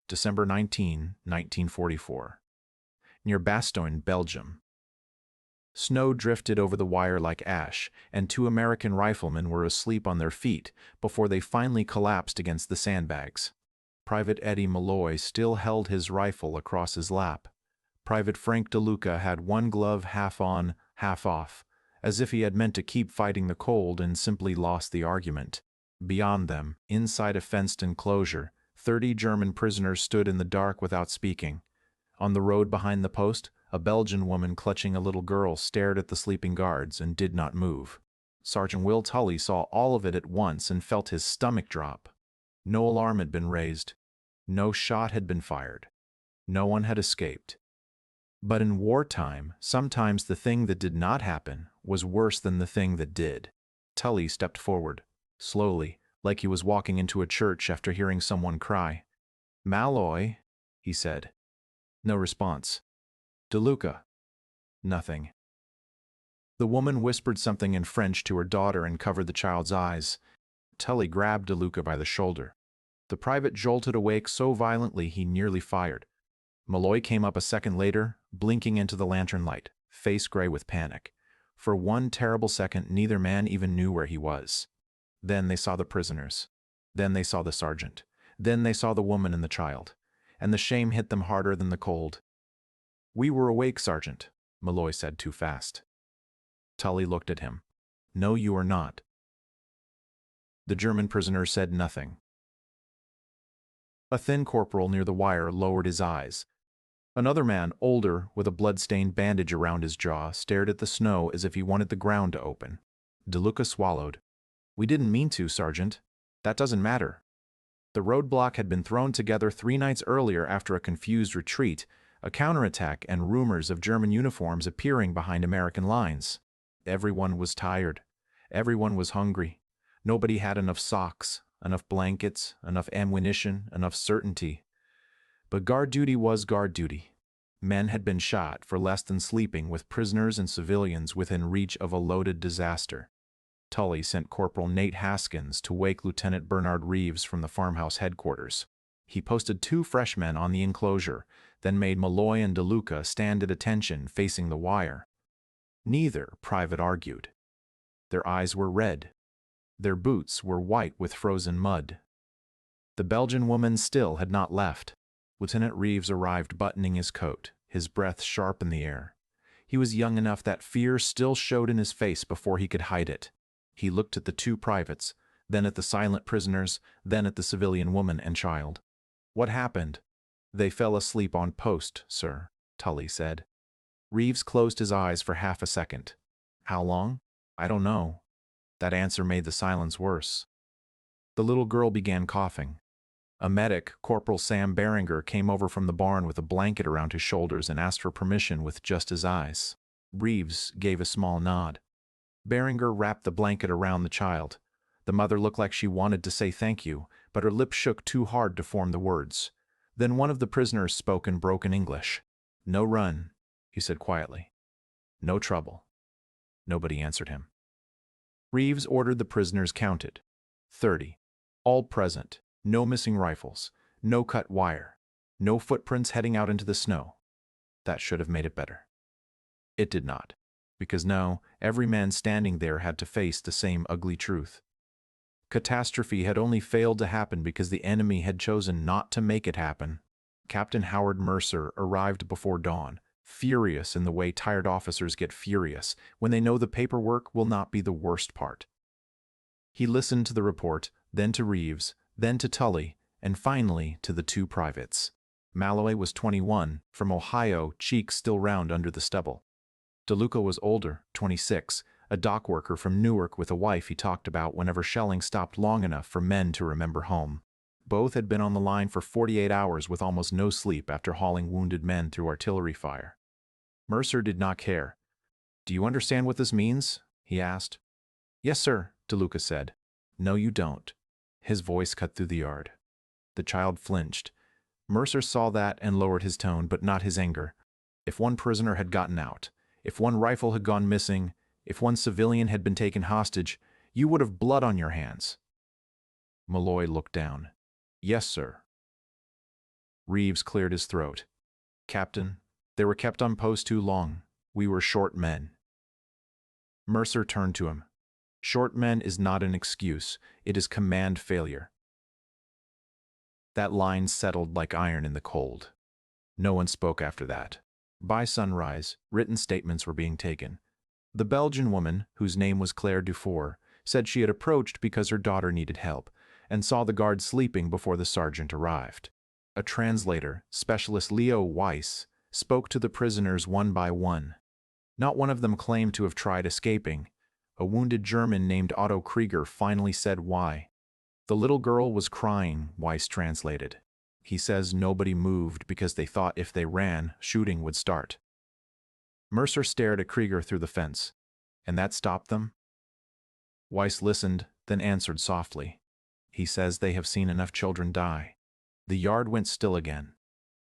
December 19, 1944. Near Bastogne, Belgium. Snow drifted over the wire like ash, and 2 American riflemen were asleep on their feet before they finally collapsed against the sandbags. Private Eddie Malloy still held his rifle across his lap. Private Frank DeLuca had one glove half on, half off, as if he had meant to keep fighting the cold and simply lost the argument. Beyond them, inside a fenced enclosure, 30 German prisoners stood in the dark without speaking. On the road behind the post, a Belgian woman clutching a little girl stared at the sleeping guards and did not move. Sergeant Will Tully saw all of it at once and felt his stomach drop. No alarm had been raised. No shot had been fired. No one had escaped. But in wartime, sometimes the thing that did not happen was worse than the thing that did. Tully stepped forward, slowly, like he was walking into a church after hearing someone cry. "Malloy," he said. No response. "DeLuca." Nothing. The woman whispered something in French to her daughter and covered the child's eyes. Tully grabbed DeLuca by the shoulder. The private jolted awake so violently he nearly fired. Malloy came up a second later, blinking into the lantern light, face gray with panic. For one terrible second, neither man even knew where he was. Then they saw the prisoners. Then they saw the sergeant. Then they saw the woman and the child. And the shame hit them harder than the cold. "We were awake, Sergeant," Malloy said too fast. Tully looked at him. "No, you are not." The German prisoner said nothing. A thin corporal near the wire lowered his eyes. Another man, older, with a blood-stained bandage around his jaw, stared at the snow as if he wanted the ground to open. DeLuca swallowed. "We didn't mean to, Sergeant. That doesn't matter." The roadblock had been thrown together 3 nights earlier after a confused retreat, a counterattack, and rumors of German uniforms appearing behind American lines. Everyone was tired. Everyone was hungry. Nobody had enough socks, enough blankets, enough ammunition, enough certainty. But guard duty was guard duty. Men had been shot for less than sleeping with prisoners and civilians within reach of a loaded disaster. Tully sent Corporal Nate Haskins to wake Lieutenant Bernard Reeves from the farmhouse headquarters. He posted 2 fresh men on the enclosure, then made Malloy and DeLuca stand at attention facing the wire. Neither private argued. Their eyes were red. Their boots were white with frozen mud. The Belgian woman still had not left. Lieutenant Reeves arrived buttoning his coat, his breath sharp in the air. He was young enough that fear still showed in his face before he could hide it. He looked at the 2 privates, then at the silent prisoners, then at the civilian woman and child. "What happened?" "They fell asleep on post, sir," Tully said. Reeves closed his eyes for half a second. "How long?" "I don't know." That answer made the silence worse. The little girl began coughing. A medic, Corporal Sam Beringer, came over from the barn with a blanket around his shoulders and asked for permission with just his eyes. Reeves gave a small nod. Beringer wrapped the blanket around the child. The mother looked like she wanted to say thank you, but her lips shook too hard to form the words. Then one of the prisoners spoke in broken English. "No run," he said quietly. "No trouble." Nobody answered him. Reeves ordered the prisoners counted. 30. All present. No missing rifles. No cut wire. No footprints heading out into the snow. That should have made it better. It did not. Because now, every man standing there had to face the same ugly truth. Catastrophe had only failed to happen because the enemy had chosen not to make it happen. Captain Howard Mercer arrived before dawn, furious in the way tired officers get furious when they know the paperwork will not be the worst part. He listened to the report, then to Reeves, then to Tully, and finally to the 2 privates. Malloy was 21, from Ohio, cheeks still round under the stubble. DeLuca was older, 26, a dock worker from Newark with a wife he talked about whenever shelling stopped long enough for men to remember home. Both had been on the line for 48 hours with almost no sleep after hauling wounded men through artillery fire. Mercer did not care. "Do you understand what this means?" he asked. "Yes, sir," DeLuca said. "No, you don't." His voice cut through the yard. The child flinched. Mercer saw that and lowered his tone, but not his anger. If one prisoner had gotten out, if one rifle had gone missing, if one civilian had been taken hostage, you would have blood on your hands. Malloy looked down. "Yes, sir." Reeves cleared his throat. Captain, they were kept on post too long. We were short men. Mercer turned to him. Short men is not an excuse, it is command failure. That line settled like iron in the cold. No one spoke after that. By sunrise, written statements were being taken. The Belgian woman, whose name was Claire Dufour, said she had approached because her daughter needed help, and saw the guard sleeping before the sergeant arrived. A translator, Specialist Leo Weiss, spoke to the prisoners one by one. Not one of them claimed to have tried escaping. A wounded German named Otto Krieger finally said why. The little girl was crying, Weiss translated. He says nobody moved because they thought if they ran, shooting would start. Mercer stared at Krieger through the fence. And that stopped them? Weiss listened, then answered softly. He says they have seen enough children die. The yard went still again.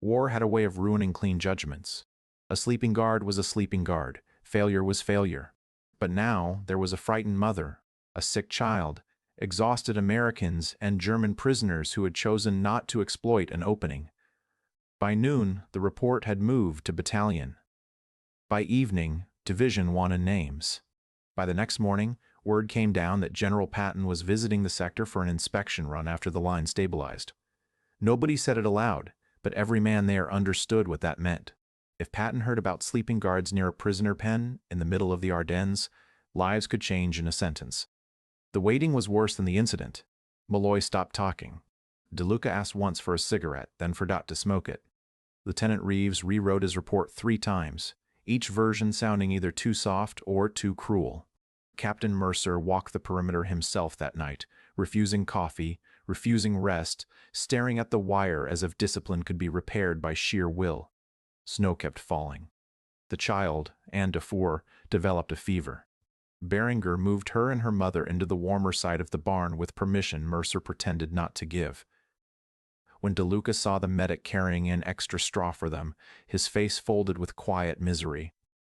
War had a way of ruining clean judgments. A sleeping guard was a sleeping guard. Failure was failure. But now there was a frightened mother, a sick child, exhausted Americans and German prisoners who had chosen not to exploit an opening. By noon, the report had moved to battalion. By evening, division wanted names. By the next morning, word came down that General Patton was visiting the sector for an inspection run after the line stabilized. Nobody said it aloud, but every man there understood what that meant. If Patton heard about sleeping guards near a prisoner pen in the middle of the Ardennes, lives could change in a sentence. The waiting was worse than the incident. Malloy stopped talking. DeLuca asked once for a cigarette, then forgot to smoke it. Lieutenant Reeves rewrote his report 3 times, each version sounding either too soft or too cruel. Captain Mercer walked the perimeter himself that night, refusing coffee, refusing rest, staring at the wire as if discipline could be repaired by sheer will. Snow kept falling. The child, Anne Dufour, developed a fever. Beringer moved her and her mother into the warmer side of the barn with permission Mercer pretended not to give. When DeLuca saw the medic carrying in extra straw for them, his face folded with quiet misery.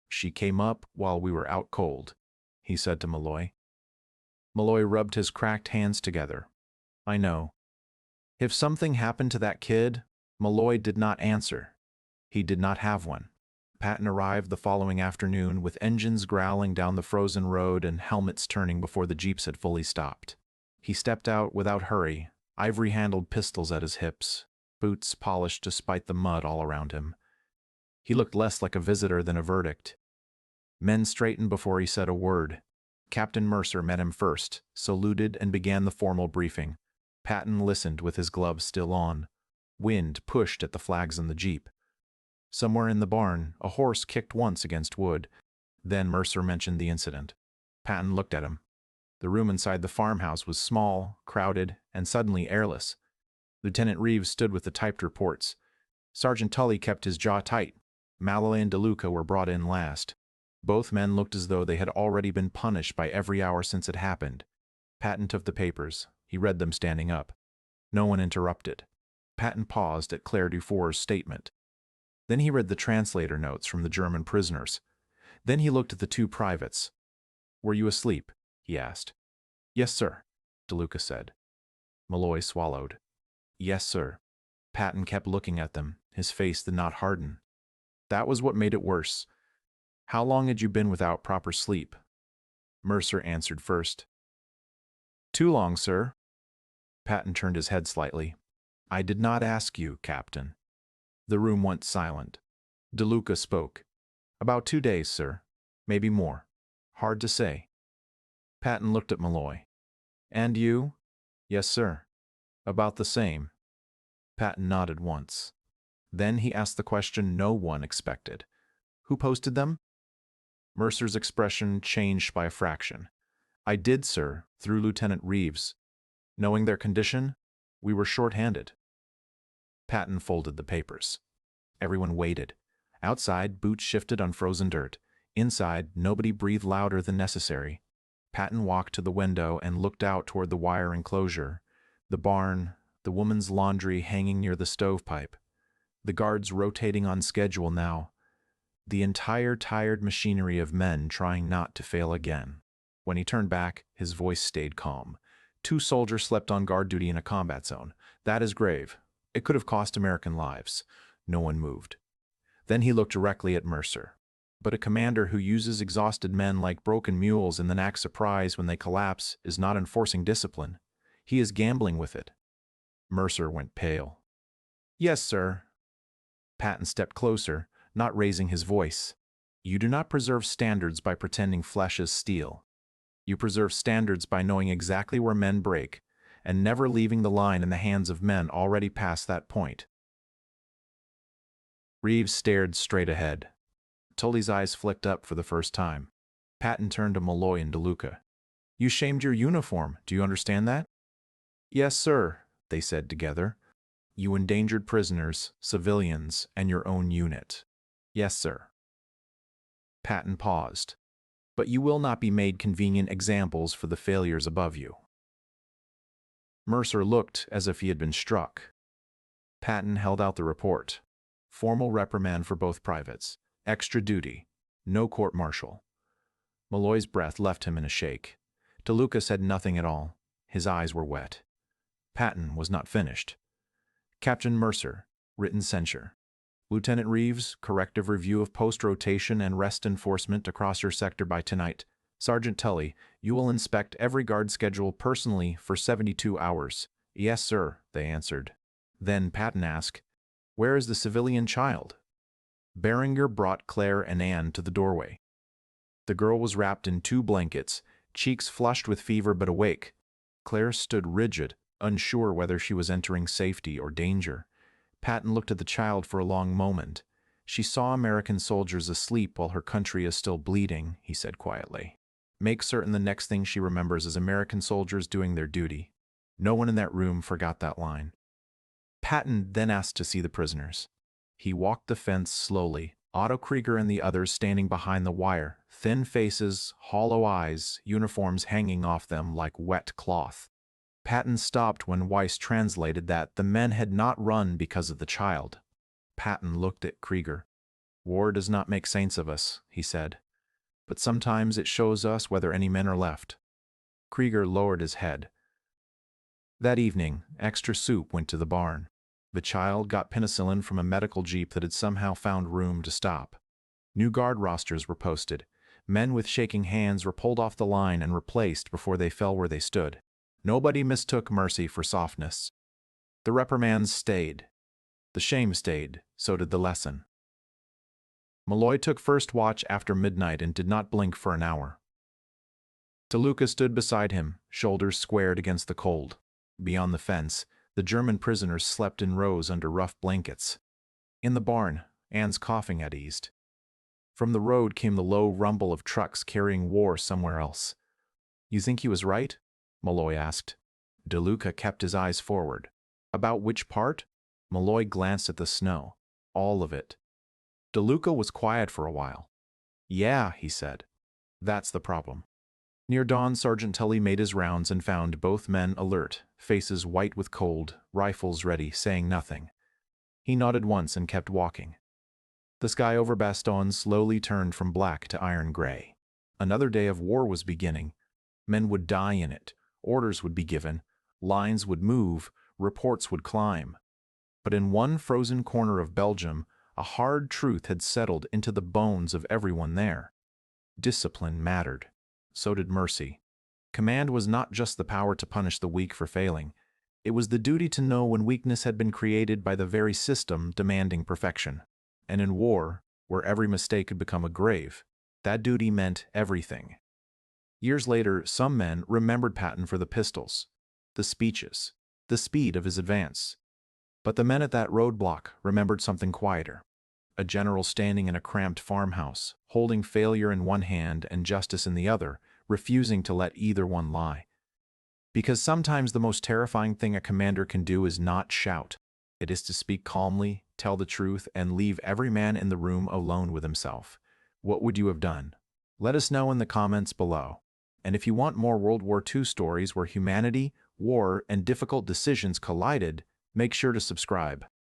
She came up while we were out cold, he said to Malloy. Malloy rubbed his cracked hands together. I know. If something happened to that kid, Malloy did not answer. He did not have one. Patton arrived the following afternoon with engines growling down the frozen road and helmets turning before the jeeps had fully stopped. He stepped out without hurry, ivory-handled pistols at his hips, boots polished despite the mud all around him. He looked less like a visitor than a verdict. Men straightened before he said a word. Captain Mercer met him first, saluted and began the formal briefing. Patton listened with his gloves still on. Wind pushed at the flags on the jeep. Somewhere in the barn, a horse kicked once against wood. Then Mercer mentioned the incident. Patton looked at him. The room inside the farmhouse was small, crowded, and suddenly airless. Lieutenant Reeves stood with the typed reports. Sergeant Tully kept his jaw tight. Malloy and DeLuca were brought in last. Both men looked as though they had already been punished by every hour since it happened. Patton took the papers. He read them standing up. No one interrupted. Patton paused at Claire Dufour's statement. Then he read the translator notes from the German prisoners. Then he looked at the 2 privates. Were you asleep? He asked. Yes, sir, DeLuca said. Malloy swallowed. Yes, sir. Patton kept looking at them. His face did not harden. That was what made it worse. How long had you been without proper sleep? Mercer answered first. Too long, sir. Patton turned his head slightly. I did not ask you, Captain. The room went silent. DeLuca spoke. About 2 days, sir. Maybe more. Hard to say. Patton looked at Malloy. And you? Yes, sir. About the same. Patton nodded once. Then he asked the question no one expected. Who posted them? Mercer's expression changed by a fraction. I did, sir, through Lieutenant Reeves. Knowing their condition, we were short-handed. Patton folded the papers. Everyone waited. Outside, boots shifted on frozen dirt. Inside, nobody breathed louder than necessary. Patton walked to the window and looked out toward the wire enclosure, the barn, the woman's laundry hanging near the stovepipe, the guards rotating on schedule now, the entire tired machinery of men trying not to fail again. When he turned back, his voice stayed calm. 2 soldiers slept on guard duty in a combat zone. That is grave. It could have cost American lives. No one moved. Then he looked directly at Mercer. But a commander who uses exhausted men like broken mules and then acts surprised when they collapse is not enforcing discipline. He is gambling with it. Mercer went pale. Yes, sir. Patton stepped closer, not raising his voice. You do not preserve standards by pretending flesh is steel. You preserve standards by knowing exactly where men break, and never leaving the line in the hands of men already past that point. Reeves stared straight ahead. Tully's eyes flicked up for the first time. Patton turned to Malloy and DeLuca. You shamed your uniform, do you understand that? Yes, sir, they said together. You endangered prisoners, civilians, and your own unit. Yes, sir. Patton paused. But you will not be made convenient examples for the failures above you. Mercer looked as if he had been struck. Patton held out the report. Formal reprimand for both privates. Extra duty. No court-martial. Malloy's breath left him in a shake. DeLuca said nothing at all. His eyes were wet. Patton was not finished. Captain Mercer, written censure. Lieutenant Reeves, corrective review of post-rotation and rest enforcement across your sector by tonight. Sergeant Tully, you will inspect every guard schedule personally for 72 hours. Yes, sir, they answered. Then Patton asked, where is the civilian child? Beringer brought Claire and Anne to the doorway. The girl was wrapped in 2 blankets, cheeks flushed with fever but awake. Claire stood rigid, unsure whether she was entering safety or danger. Patton looked at the child for a long moment. She saw American soldiers asleep while her country is still bleeding, he said quietly. Make certain the next thing she remembers is American soldiers doing their duty. No one in that room forgot that line. Patton then asked to see the prisoners. He walked the fence slowly, Otto Krieger and the others standing behind the wire, thin faces, hollow eyes, uniforms hanging off them like wet cloth. Patton stopped when Weiss translated that the men had not run because of the child. Patton looked at Krieger. War does not make saints of us, he said. But sometimes it shows us whether any men are left. Krieger lowered his head. That evening, extra soup went to the barn. The child got penicillin from a medical jeep that had somehow found room to stop. New guard rosters were posted. Men with shaking hands were pulled off the line and replaced before they fell where they stood. Nobody mistook mercy for softness. The reprimands stayed. The shame stayed, so did the lesson. Malloy took first watch after midnight and did not blink for an hour. DeLuca stood beside him, shoulders squared against the cold. Beyond the fence, the German prisoners slept in rows under rough blankets. In the barn, Anne's coughing had eased. From the road came the low rumble of trucks carrying war somewhere else. You think he was right? Malloy asked. DeLuca kept his eyes forward. About which part? Malloy glanced at the snow. All of it. DeLuca was quiet for a while. Yeah, he said. That's the problem. Near dawn, Sergeant Tully made his rounds and found both men alert, faces white with cold, rifles ready, saying nothing. He nodded once and kept walking. The sky over Bastogne slowly turned from black to iron gray. Another day of war was beginning. Men would die in it. Orders would be given. Lines would move. Reports would climb. But in one frozen corner of Belgium, a hard truth had settled into the bones of everyone there. Discipline mattered. So did mercy. Command was not just the power to punish the weak for failing. It was the duty to know when weakness had been created by the very system demanding perfection. And in war, where every mistake could become a grave, that duty meant everything. Years later, some men remembered Patton for the pistols, the speeches, the speed of his advance. But the men at that roadblock remembered something quieter. A general standing in a cramped farmhouse, holding failure in one hand and justice in the other, refusing to let either one lie. Because sometimes the most terrifying thing a commander can do is not shout. It is to speak calmly, tell the truth, and leave every man in the room alone with himself. What would you have done? Let us know in the comments below. And if you want more World War II stories where humanity, war, and difficult decisions collided, make sure to subscribe.